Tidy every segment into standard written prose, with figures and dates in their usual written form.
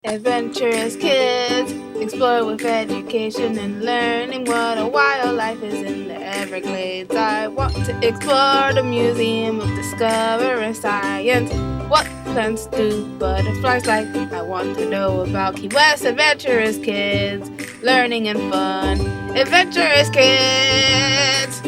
Adventurous kids, explore with education and learning what a wild life is in the Everglades. I want to explore the Museum of Discovering Science. What plants do butterflies like? I want to know about Key West. Adventurous kids, learning and fun. Adventurous kids!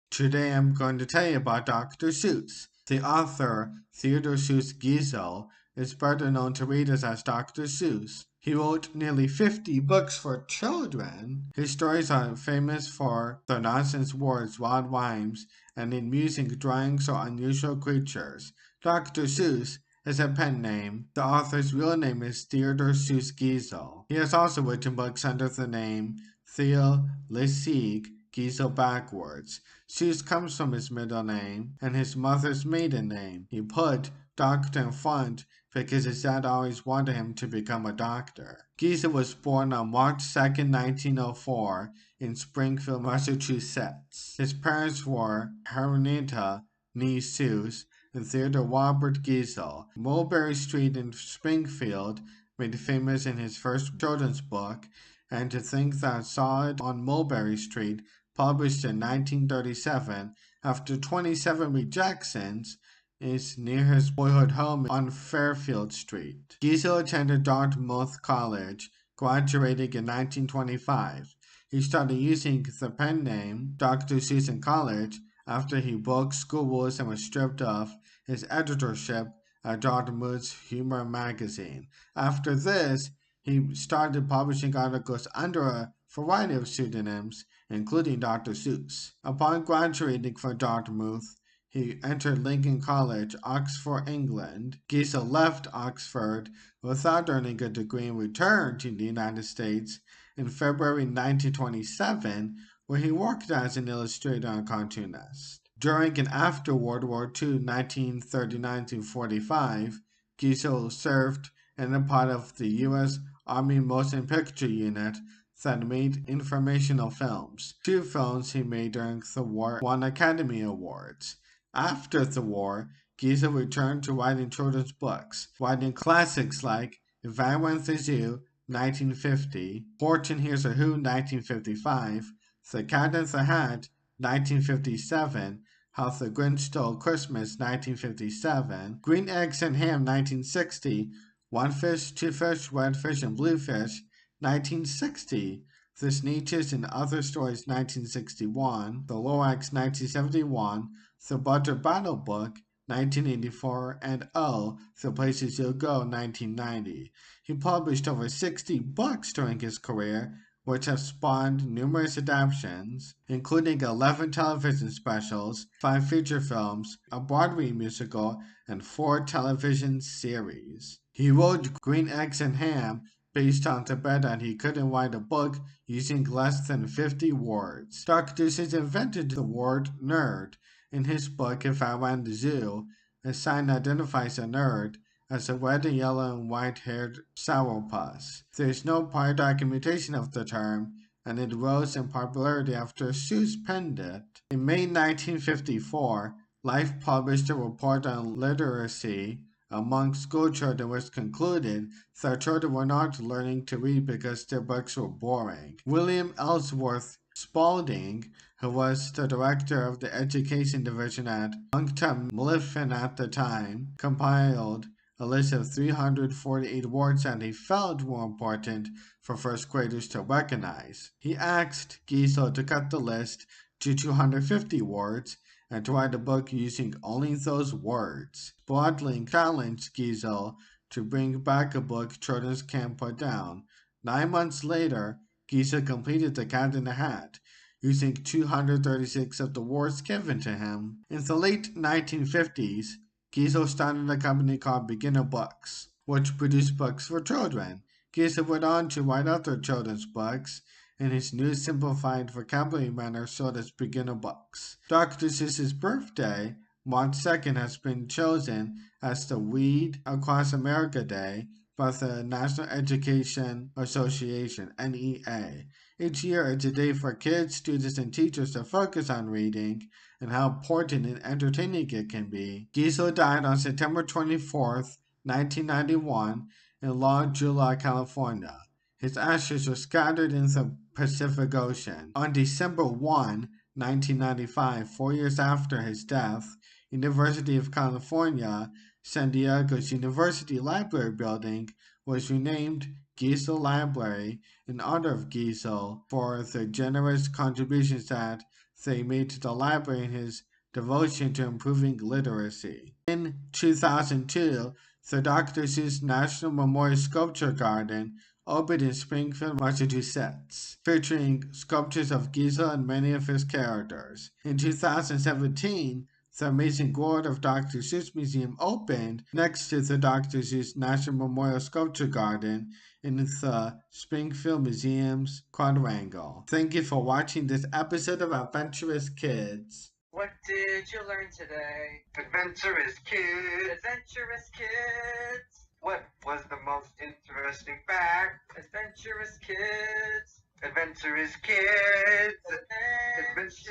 Today I'm going to tell you about Dr. Seuss. The author, Theodore Seuss Geisel, is better known to readers as Dr. Seuss. He wrote nearly 50 books for children. His stories are famous for their nonsense words, wild rhymes, and amusing drawings of unusual creatures. Dr. Seuss is a pen name. The author's real name is Theodore Seuss Geisel. He has also written books under the name Theo Lessig Geisel backwards. Seuss comes from his middle name and his mother's maiden name. He put doctor in front because his dad always wanted him to become a doctor. Geisel was born on March 2, 1904 in Springfield, Massachusetts. His parents were Henrietta nee Seuss and Theodore Robert Geisel. Mulberry Street in Springfield made famous in his first children's book, and to think that saw it on Mulberry Street published in 1937 after 27 rejections, is near his boyhood home on Fairfield Street. Geisel attended Dartmouth College, graduating in 1925. He started using the pen name Dr. Seuss in college after he broke school rules and was stripped of his editorship at Dartmouth's humor magazine. After this, he started publishing articles under a variety of pseudonyms, including Dr. Seuss. Upon graduating from Dartmouth, he entered Lincoln College, Oxford, England. Geisel left Oxford without earning a degree and returned to the United States in February 1927, where he worked as an illustrator and cartoonist. During and after World War II, 1939-45, Geisel served in a part of the U.S. Army Motion Picture Unit that made informational films. 2 films he made during the war won Academy Awards. After the war, Geisel returned to writing children's books, writing classics like If I Went to the Zoo, 1950, Fortune Hears a Who, 1955, The Cat in the Hat, 1957, How the Grinch Stole Christmas, 1957, Green Eggs and Ham, 1960, One Fish, Two Fish, Red Fish, and Blue Fish, 1960, The Sneetches and Other Stories, 1961, The Lorax, 1971, The Butter Battle Book, 1984, and Oh, The Places You'll Go, 1990. He published over 60 books during his career, which have spawned numerous adaptations, including 11 television specials, 5 feature films, a Broadway musical, and 4 television series. He wrote Green Eggs and Ham based on the bet that he couldn't write a book using less than 50 words. Dr. Seuss invented the word nerd. In his book If I Went to the Zoo, a sign identifies a nerd as a red and yellow and white-haired sourpuss. There is no prior documentation of the term, and it rose in popularity after Seuss penned it. In May 1954, Life published a report on literacy among schoolchildren which concluded that children were not learning to read because their books were boring. William Ellsworth Spalding, who was the director of the education division at Moncton Mifflin at the time, compiled a list of 348 words that he felt were important for first graders to recognize. He asked Geisel to cut the list to 250 words and to write a book using only those words. Spalding challenged Geisel to bring back a book children can't put down. 9 months later, Geisel completed The Cat in the Hat, using 236 of the words given to him. In the late 1950s, Geisel started a company called Beginner Books, which produced books for children. Geisel went on to write other children's books, and his new simplified vocabulary manner sold as Beginner Books. Dr. Seuss's birthday, March 2nd, has been chosen as the Read Across America Day by the National Education Association, NEA. Each year, it's a day for kids, students, and teachers to focus on reading, and how important and entertaining it can be. Giesel died on September 24th, 1991, in Long July, California. His ashes were scattered in the Pacific Ocean. On December 1, 1995, 4 years after his death, University of California, San Diego's University Library Building was renamed Giesel Library in honor of Giesel for the generous contributions that they made to the library and his devotion to improving literacy. In 2002, the Dr. Seuss National Memorial Sculpture Garden opened in Springfield, Massachusetts, featuring sculptures of Giesel and many of his characters. In 2017, the Amazing World of Dr. Seuss Museum opened next to the Dr. Seuss National Memorial Sculpture Garden in the Springfield Museum's quadrangle. Thank you for watching this episode of Adventurous Kids. What did you learn today? Adventurous Kids. Adventurous Kids. What was the most interesting fact? Adventurous Kids. Adventurous Kids. Adventurous